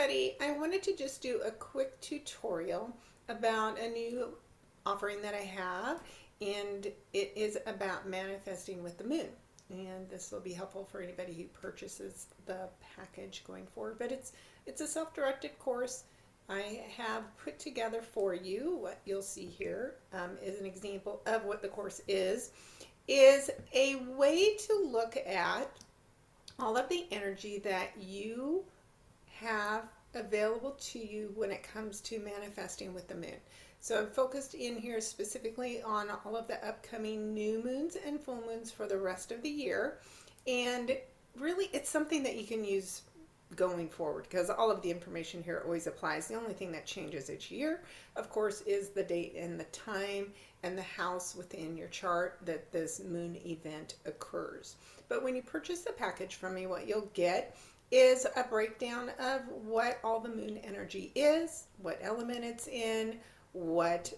everybody. I wanted to just do a quick tutorial about a new offering that I have, and it is about manifesting with the moon. And this will be helpful for anybody who purchases the package going forward. But it's a self-directed course. I have put together for you what you'll see here is an example of what the course is a way to look at all of the energy that you have available to you when it comes to manifesting with the moon. So I'm focused in here specifically on all of the upcoming new moons and full moons for the rest of the year. And really, it's something that you can use going forward because all of the information here always applies. The only thing that changes each year, of course, is the date and the time and the house within your chart that this moon event occurs. But when you purchase the package from me, what you'll get is a breakdown of what all the moon energy is, what element it's in, what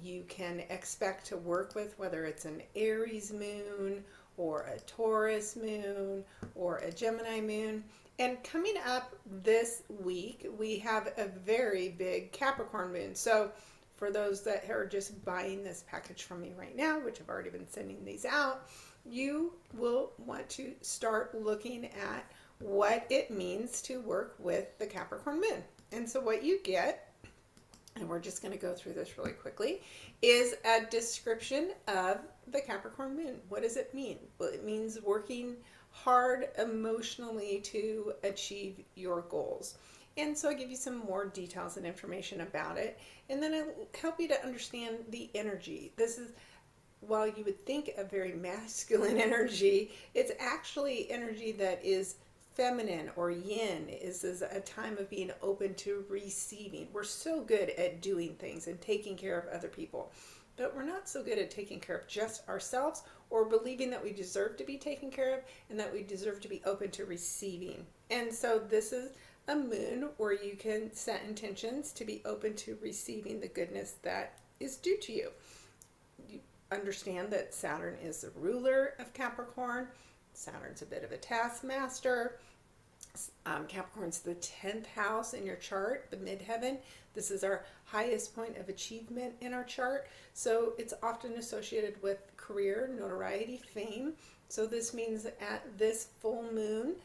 you can expect to work with, whether it's an Aries moon or a Taurus moon or a Gemini moon. And coming up this week, we have a very big Capricorn moon. So for those that are just buying this package from me right now, which I've already been sending these out, you will want to start looking at what it means to work with the Capricorn moon. And so what you get, and we're just going to go through this really quickly, is a description of the Capricorn moon. What does it mean? Well, it means working hard emotionally to achieve your goals. And so I give you some more details and information about it, and then I'll help you to understand the energy. This is, while you would think a very masculine energy, it's actually energy that is feminine or yin. Is a time of being open to receiving. We're so good at doing things and taking care of other people, but we're not so good at taking care of just ourselves or believing that we deserve to be taken care of and that we deserve to be open to receiving. And so this is a moon where you can set intentions to be open to receiving the goodness that is due to you. You understand that Saturn is the ruler of Capricorn. Saturn's a bit of a taskmaster. Capricorn's the 10th house in your chart, the midheaven. This is our highest point of achievement in our chart. So it's often associated with career, notoriety, fame. So this means that at this full moon,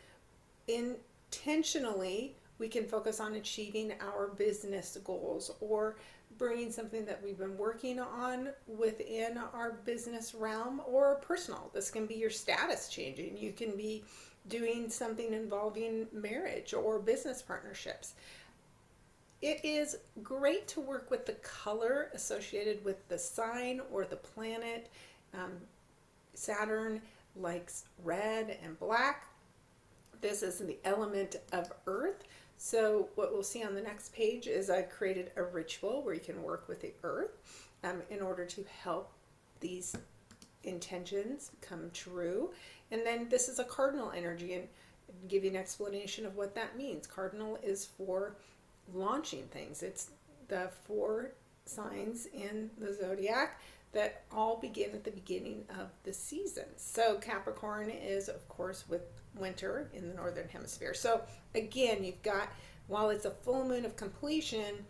intentionally, we can focus on achieving our business goals or bringing something that we've been working on within our business realm or personal. This can be your status changing. You can be doing something involving marriage or business partnerships. It is great to work with the color associated with the sign or the planet. Saturn likes red and black. This is the element of earth. So what we'll see on the next page is I created a ritual where you can work with the earth in order to help these intentions come true. And then this is a cardinal energy, and give you an explanation of what that means. Cardinal is for launching things. It's the 4 signs in the zodiac that all begin at the beginning of the season. So Capricorn is, of course, with winter in the northern hemisphere. So again, you've got, while it's a full moon of completion,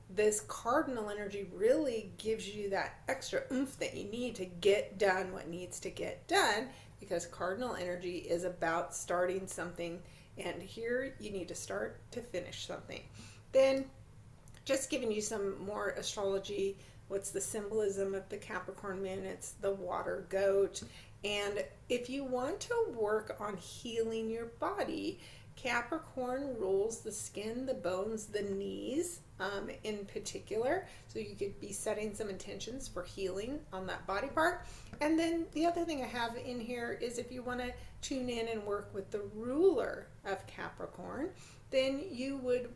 this cardinal energy really gives you that extra oomph that you need to get done what needs to get done, because cardinal energy is about starting something, and here you need to start to finish something. Then just giving you some more astrology. What's the symbolism of the Capricorn moon? It's the water goat. And if you want to work on healing your body, Capricorn rules the skin, the bones, the knees in particular. So you could be setting some intentions for healing on that body part. And then the other thing I have in here is if you want to tune in and work with the ruler of Capricorn, then you would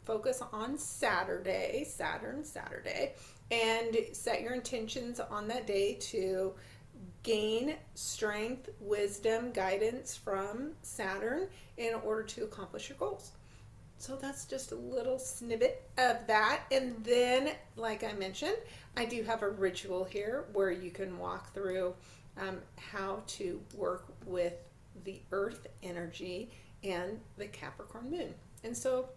focus on Saturday, Saturday, and set your intentions on that day to gain strength, wisdom, guidance from Saturn in order to accomplish your goals. So that's just a little snippet of that. And then, like I mentioned, I do have a ritual here where you can walk through how to work with the earth energy and the Capricorn moon. And so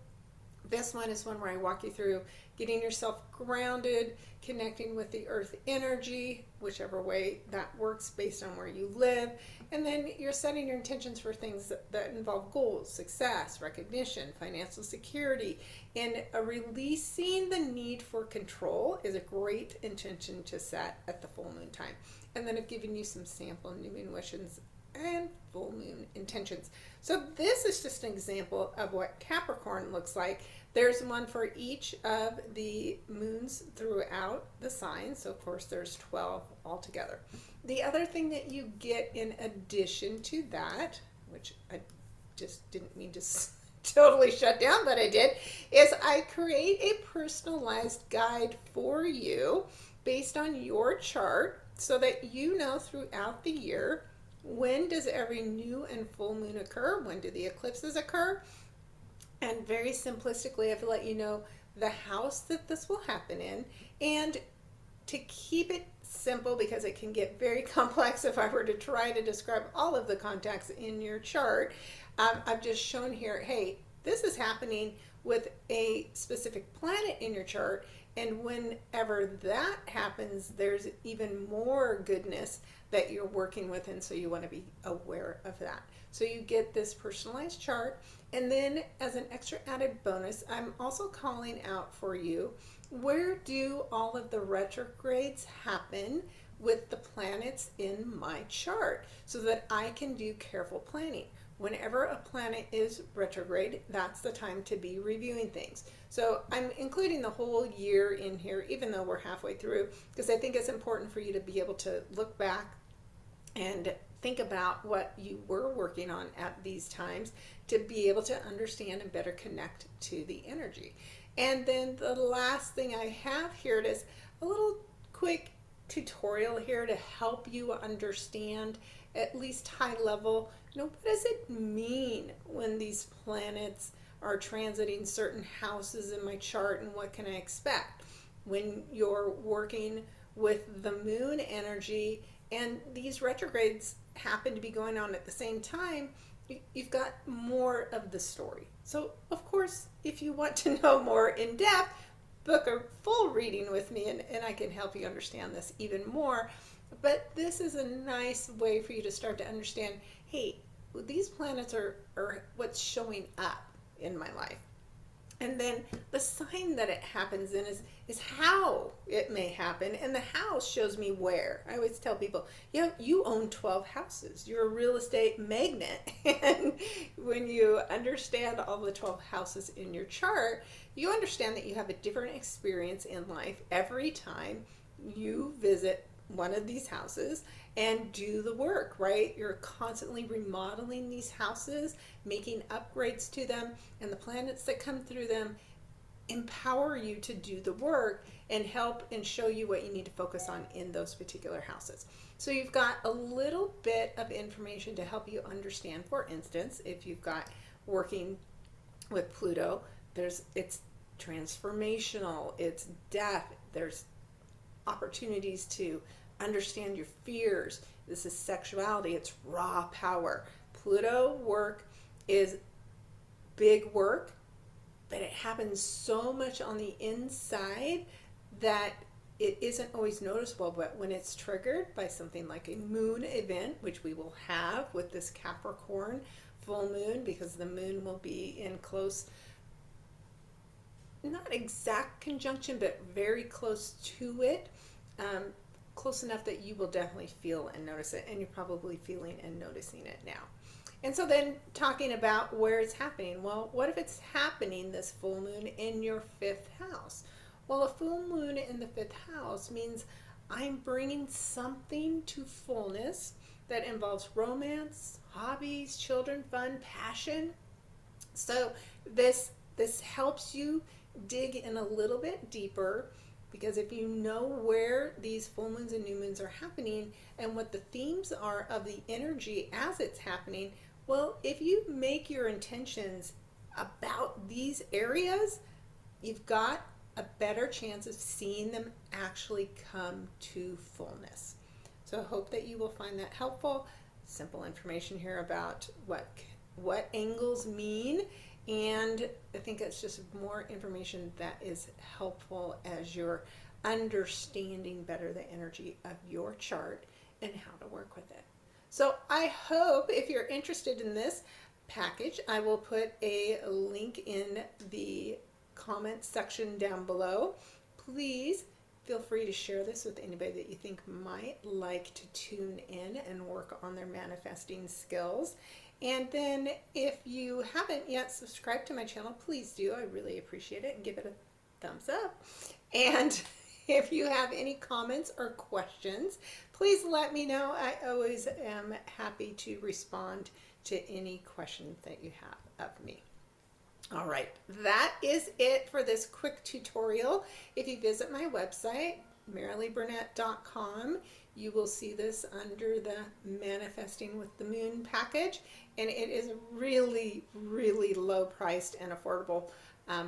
this one is one where I walk you through getting yourself grounded, connecting with the earth energy, whichever way that works based on where you live. And then you're setting your intentions for things that involve goals, success, recognition, financial security, and releasing the need for control is a great intention to set at the full moon time. And then I've given you some sample new moon wishes and full moon intentions. So this is just an example of what Capricorn looks like. There's one for each of the moons throughout the signs. So of course there's 12 altogether. The other thing that you get in addition to that, which I just didn't mean to totally shut down, but I did, is I create a personalized guide for you based on your chart so that you know throughout the year, when does every new and full moon occur? When do the eclipses occur? And very simplistically, I've let you know the house that this will happen in. And to keep it simple, because it can get very complex if I were to try to describe all of the contacts in your chart, I've just shown here, hey, this is happening with a specific planet in your chart. And whenever that happens, there's even more goodness that you're working with, and so you want to be aware of that. So you get this personalized chart, and then as an extra added bonus, I'm also calling out for you, where do all of the retrogrades happen with the planets in my chart so that I can do careful planning. Whenever a planet is retrograde, that's the time to be reviewing things. So I'm including the whole year in here, even though we're halfway through, because I think it's important for you to be able to look back and think about what you were working on at these times to be able to understand and better connect to the energy. And then the last thing I have here is a little quick tutorial here to help you understand, at least high level, what does it mean when these planets are transiting certain houses in my chart, and what can I expect when you're working with the moon energy and these retrogrades happen to be going on at the same time. You've got more of the story. So of course, if you want to know more in depth, book a full reading with me, and I can help you understand this even more. But this is a nice way for you to start to understand, hey, these planets are what's showing up in my life. And then the sign that it happens in is how it may happen. And the house shows me where. I always tell people, you own 12 houses. You're a real estate magnate. And when you understand all the 12 houses in your chart, you understand that you have a different experience in life every time you visit one of these houses and do the work, right? You're constantly remodeling these houses, making upgrades to them, and the planets that come through them empower you to do the work and help and show you what you need to focus on in those particular houses. So you've got a little bit of information to help you understand. For instance, if you've got working with Pluto, it's transformational, it's death, there's opportunities to understand your fears. This is sexuality, it's raw power. Pluto work is big work, but it happens so much on the inside that it isn't always noticeable. But when it's triggered by something like a moon event, which we will have with this Capricorn full moon, because the moon will be in close, not exact conjunction, but very close to it, close enough that you will definitely feel and notice it, and you're probably feeling and noticing it now. And so then talking about where it's happening, well, what if it's happening this full moon in your 5th house? Well, a full moon in the 5th house means I'm bringing something to fullness that involves romance, hobbies, children, fun, passion. So this helps you dig in a little bit deeper, because if you know where these full moons and new moons are happening and what the themes are of the energy as it's happening, well, if you make your intentions about these areas, you've got a better chance of seeing them actually come to fullness. So I hope that you will find that helpful. Simple information here about what angles mean And I think it's just more information that is helpful as you're understanding better the energy of your chart and how to work with it. So I hope if you're interested in this package, I will put a link in the comment section down below. Please feel free to share this with anybody that you think might like to tune in and work on their manifesting skills. And then if you haven't yet subscribed to my channel, please do. I really appreciate it, and give it a thumbs up. And if you have any comments or questions, please let me know. I always am happy to respond to any questions that you have of me. All right, that is it for this quick tutorial. If you visit my website, MarileeBurnett.com, you will see this under the Manifesting with the Moon package, and it is really, really low priced and affordable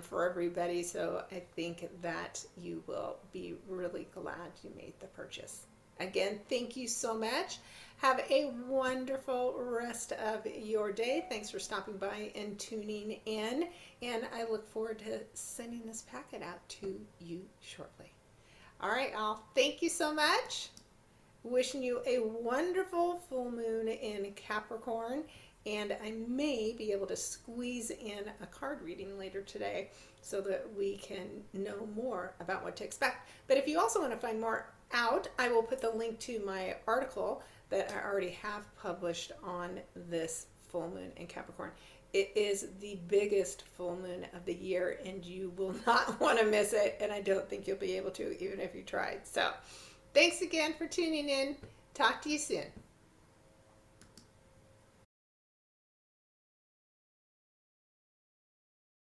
for everybody, so I think that you will be really glad you made the purchase. Again, thank you so much. Have a wonderful rest of your day. Thanks for stopping by and tuning in, and I look forward to sending this packet out to you shortly. All right, all. Thank you so much. Wishing you a wonderful full moon in Capricorn, and I may be able to squeeze in a card reading later today so that we can know more about what to expect. But if you also want to find more out, I will put the link to my article that I already have published on this full moon in Capricorn. It is the biggest full moon of the year, and you will not want to miss it, and I don't think you'll be able to even if you tried. So thanks again for tuning in. Talk to you soon.